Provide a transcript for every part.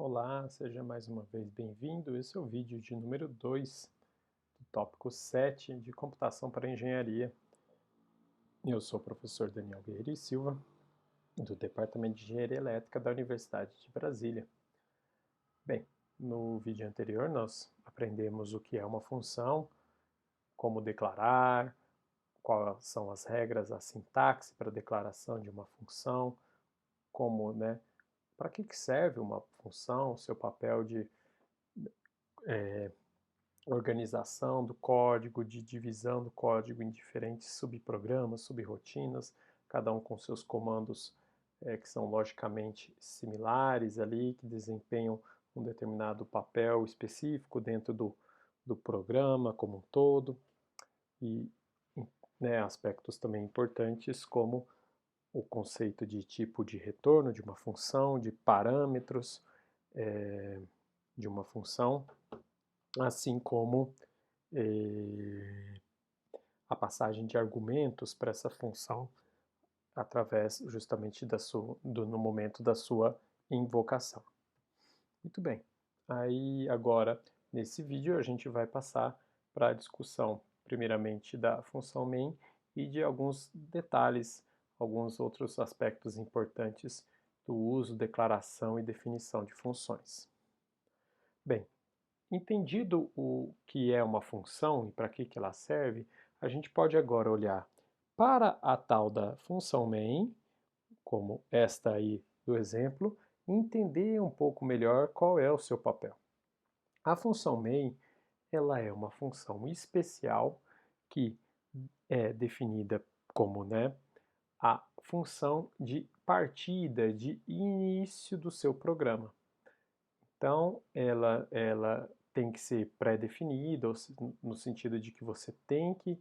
Olá, seja mais uma vez bem-vindo. Esse é o vídeo de número 2 do tópico 7 de Computação para Engenharia. Eu sou o professor Daniel Guerreiro e Silva, do Departamento de Engenharia Elétrica da Universidade de Brasília. Bem, no vídeo anterior nós aprendemos o que é uma função, como declarar, quais são as regras, a sintaxe para a declaração de uma função, como, para que serve uma função, seu papel de organização do código, de divisão do código em diferentes subprogramas, subrotinas, cada um com seus comandos que são logicamente similares ali, que desempenham um determinado papel específico dentro do programa como um todo, e aspectos também importantes como o conceito de tipo de retorno de uma função, de parâmetros de uma função, assim como a passagem de argumentos para essa função através justamente no momento da sua invocação. Muito bem, aí agora nesse vídeo a gente vai passar para a discussão primeiramente da função main e de alguns detalhes, alguns outros aspectos importantes do uso, declaração e definição de funções. Bem, entendido o que é uma função e para que ela serve, a gente pode agora olhar para a tal da função main, como esta aí do exemplo, e entender um pouco melhor qual é o seu papel. A função main, ela é uma função especial que é definida como a função de partida, de início do seu programa. Então, ela tem que ser pré-definida, no sentido de que você tem que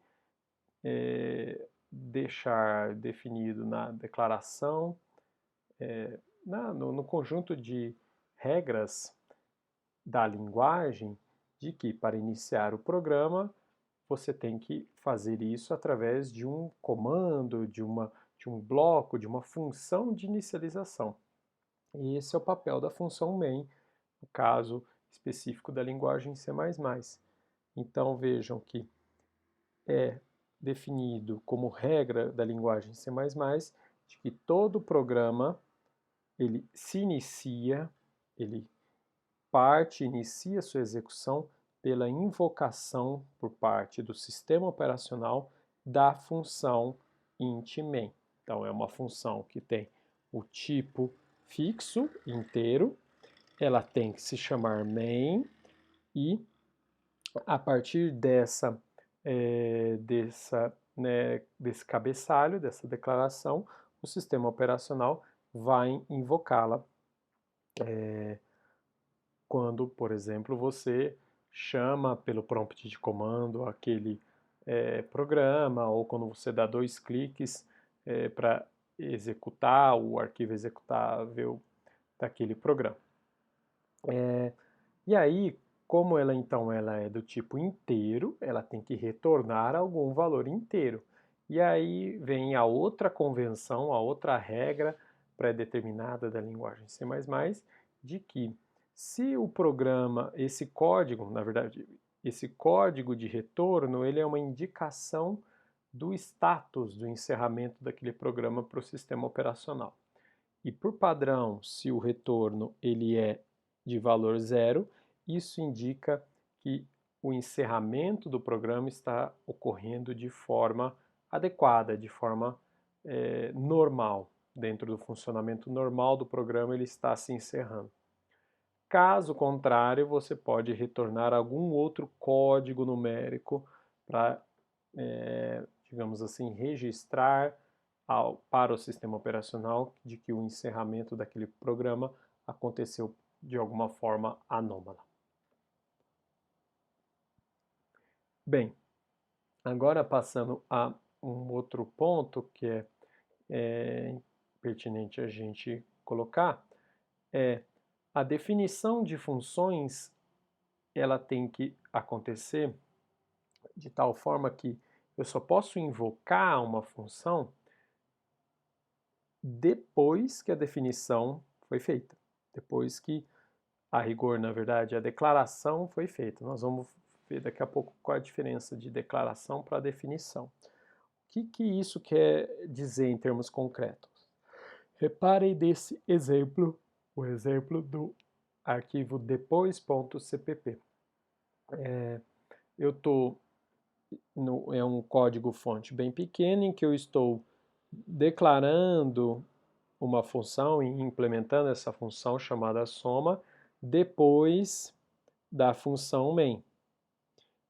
deixar definido na declaração, no conjunto de regras da linguagem, de que para iniciar o programa você tem que fazer isso através de um comando, de um bloco, de uma função de inicialização. E esse é o papel da função main, no caso específico da linguagem C++. Então vejam que é definido como regra da linguagem C++ de que todo programa ele se inicia, ele inicia sua execução pela invocação por parte do sistema operacional da função int main. Então é uma função que tem o tipo fixo inteiro, ela tem que se chamar main e a partir desse cabeçalho, dessa declaração, o sistema operacional vai invocá-la quando, por exemplo, você chama pelo prompt de comando aquele programa, ou quando você dá 2 cliques para executar o arquivo executável daquele programa. E aí, como ela é do tipo inteiro, ela tem que retornar algum valor inteiro. E aí vem a outra convenção, a outra regra pré-determinada da linguagem C++, de que se o programa, esse código, na verdade, esse código de retorno, ele é uma indicação do status do encerramento daquele programa para o sistema operacional. E por padrão, se o retorno ele é de valor zero, isso indica que o encerramento do programa está ocorrendo de forma adequada, de forma normal. Dentro do funcionamento normal do programa, ele está se encerrando. Caso contrário, você pode retornar algum outro código numérico para, digamos assim, registrar para o sistema operacional de que o encerramento daquele programa aconteceu de alguma forma anômala. Bem, agora passando a um outro ponto que é pertinente a gente colocar, é a definição de funções, ela tem que acontecer de tal forma que eu só posso invocar uma função depois que a definição foi feita, depois que a rigor, na verdade, a declaração foi feita. Nós vamos ver daqui a pouco qual é a diferença de declaração para definição. O que isso quer dizer em termos concretos? Reparem nesse exemplo, o exemplo do arquivo depois.cpp. Eu estou é um código-fonte bem pequeno em que eu estou declarando uma função e implementando essa função chamada soma depois da função main.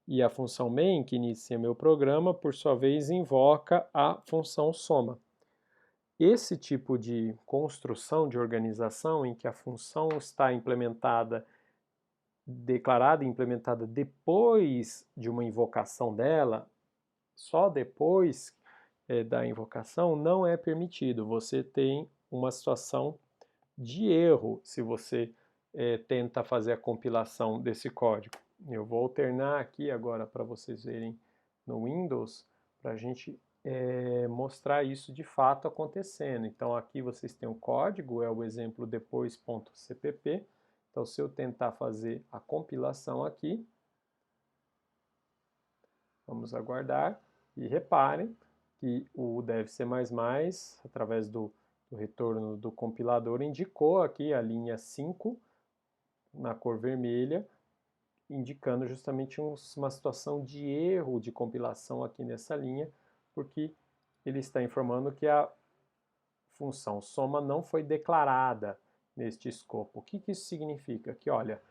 E a função main, que inicia meu programa, por sua vez, invoca a função soma. Esse tipo de construção de organização em que a função está implementada, declarada e implementada depois de uma invocação dela, só depois da invocação, não é permitido. Você tem uma situação de erro se você tenta fazer a compilação desse código. Eu vou alternar aqui agora para vocês verem no Windows, para a gente mostrar isso de fato acontecendo. Então aqui vocês têm o código, é o exemplo depois.cpp. Então se eu tentar fazer a compilação aqui, vamos aguardar e reparem que o deve-ser através do retorno do compilador, indicou aqui a linha 5 na cor vermelha, indicando justamente uma situação de erro de compilação aqui nessa linha, porque ele está informando que a função soma não foi declarada neste escopo. O que isso significa? Que, olha,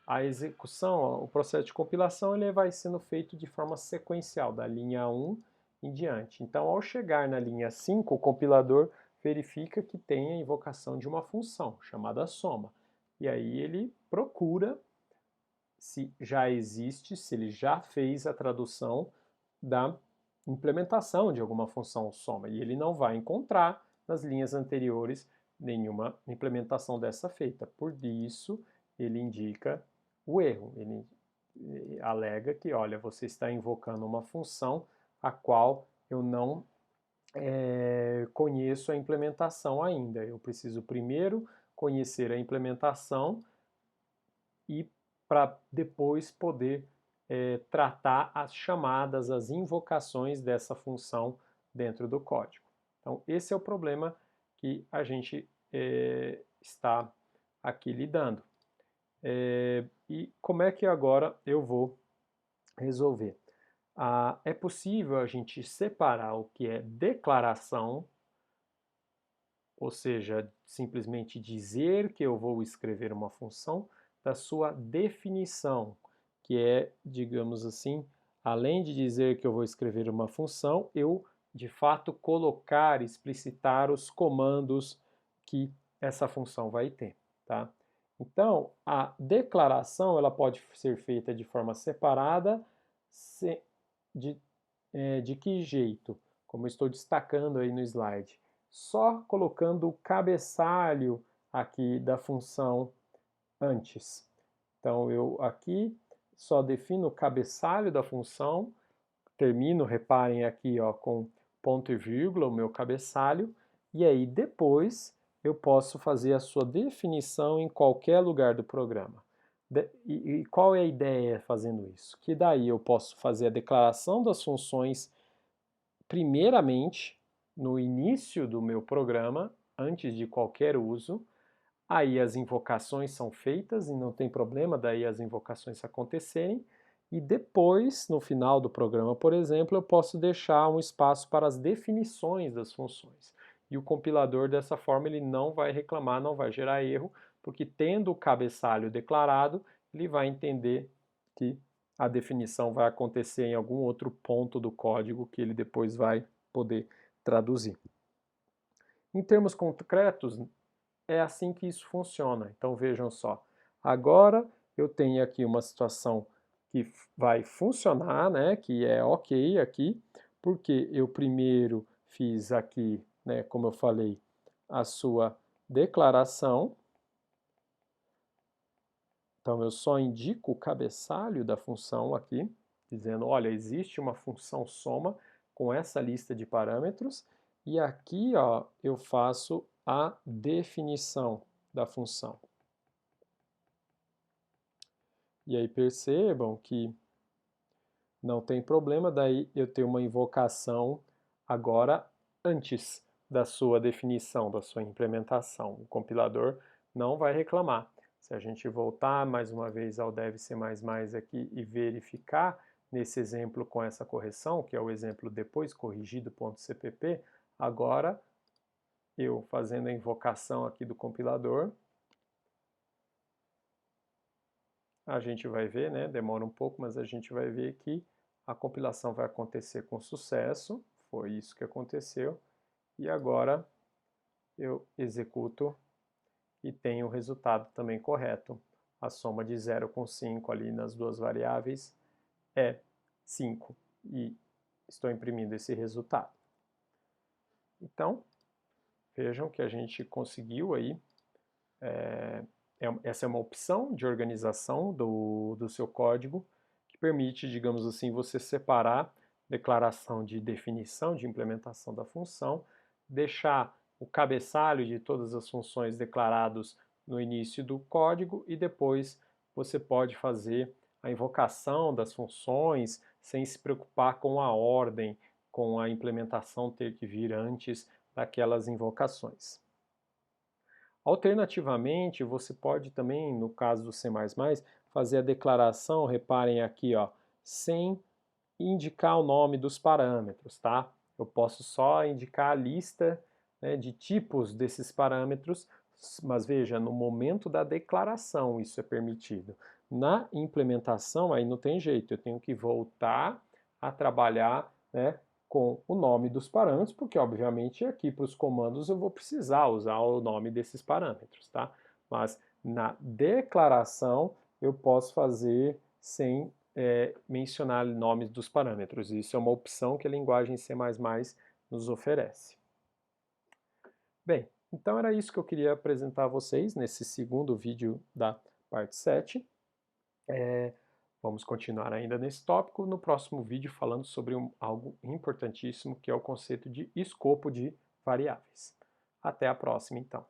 a execução, o processo de compilação, ele vai sendo feito de forma sequencial, da linha 1 em diante. Então, ao chegar na linha 5, o compilador verifica que tem a invocação de uma função chamada soma. E aí ele procura se já existe, se ele já fez a tradução da implementação de alguma função soma. E ele não vai encontrar nas linhas anteriores nenhuma implementação dessa feita. Por isso, ele indica o erro. Ele alega que, olha, você está invocando uma função a qual eu não conheço a implementação ainda. Eu preciso primeiro conhecer a implementação e para depois poder tratar as chamadas, as invocações dessa função dentro do código. Então, esse é o problema que a gente está aqui lidando. E como é que agora eu vou resolver? É possível a gente separar o que é declaração, ou seja, simplesmente dizer que eu vou escrever uma função, da sua definição, que é, digamos assim, além de dizer que eu vou escrever uma função, eu de fato colocar, explicitar os comandos que essa função vai ter, tá? Então, a declaração ela pode ser feita de forma separada, de que jeito? Como eu estou destacando aí no slide, só colocando o cabeçalho aqui da função antes. Então, eu aqui só defino o cabeçalho da função, termino, reparem aqui, ó, com ponto e vírgula, o meu cabeçalho, e aí depois eu posso fazer a sua definição em qualquer lugar do programa. E qual é a ideia fazendo isso? Que daí eu posso fazer a declaração das funções primeiramente no início do meu programa, antes de qualquer uso. Aí as invocações são feitas e não tem problema daí as invocações acontecerem. E depois, no final do programa, por exemplo, eu posso deixar um espaço para as definições das funções. E o compilador, dessa forma, ele não vai reclamar, não vai gerar erro, porque tendo o cabeçalho declarado, ele vai entender que a definição vai acontecer em algum outro ponto do código que ele depois vai poder traduzir. Em termos concretos, é assim que isso funciona. Então vejam só, agora eu tenho aqui uma situação que vai funcionar, né, que é ok aqui, porque eu primeiro fiz aqui, né, como eu falei, a sua declaração. Então eu só indico o cabeçalho da função aqui, dizendo, olha, existe uma função soma com essa lista de parâmetros, e aqui, ó, eu faço a definição da função. E aí percebam que não tem problema, daí eu tenho uma invocação agora antes da sua definição, da sua implementação. O compilador não vai reclamar. Se a gente voltar mais uma vez ao deve ser mais aqui e verificar nesse exemplo com essa correção, que é o exemplo depois corrigido.cpp, agora eu fazendo a invocação aqui do compilador, a gente vai ver, né, demora um pouco, mas a gente vai ver que a compilação vai acontecer com sucesso, foi isso que aconteceu, e agora eu executo e tenho o resultado também correto. A soma de 0 com 5 ali nas duas variáveis é 5 e estou imprimindo esse resultado. Então, vejam que a gente conseguiu aí, essa é uma opção de organização do seu código que permite, digamos assim, você separar declaração de definição, de implementação da função, deixar o cabeçalho de todas as funções declarados no início do código e depois você pode fazer a invocação das funções sem se preocupar com a ordem, com a implementação ter que vir antes daquelas invocações. Alternativamente, você pode também, no caso do C++, fazer a declaração, reparem aqui, ó, sem indicar o nome dos parâmetros, tá? Eu posso só indicar a lista, né, de tipos desses parâmetros, mas veja, no momento da declaração isso é permitido. Na implementação, aí não tem jeito, eu tenho que voltar a trabalhar, né, com o nome dos parâmetros, porque obviamente aqui para os comandos eu vou precisar usar o nome desses parâmetros, tá? Mas na declaração eu posso fazer sem mencionar nomes dos parâmetros. Isso é uma opção que a linguagem C++ nos oferece. Bem, então era isso que eu queria apresentar a vocês nesse segundo vídeo da parte 7. Vamos continuar ainda nesse tópico no próximo vídeo falando sobre algo importantíssimo que é o conceito de escopo de variáveis. Até a próxima, então.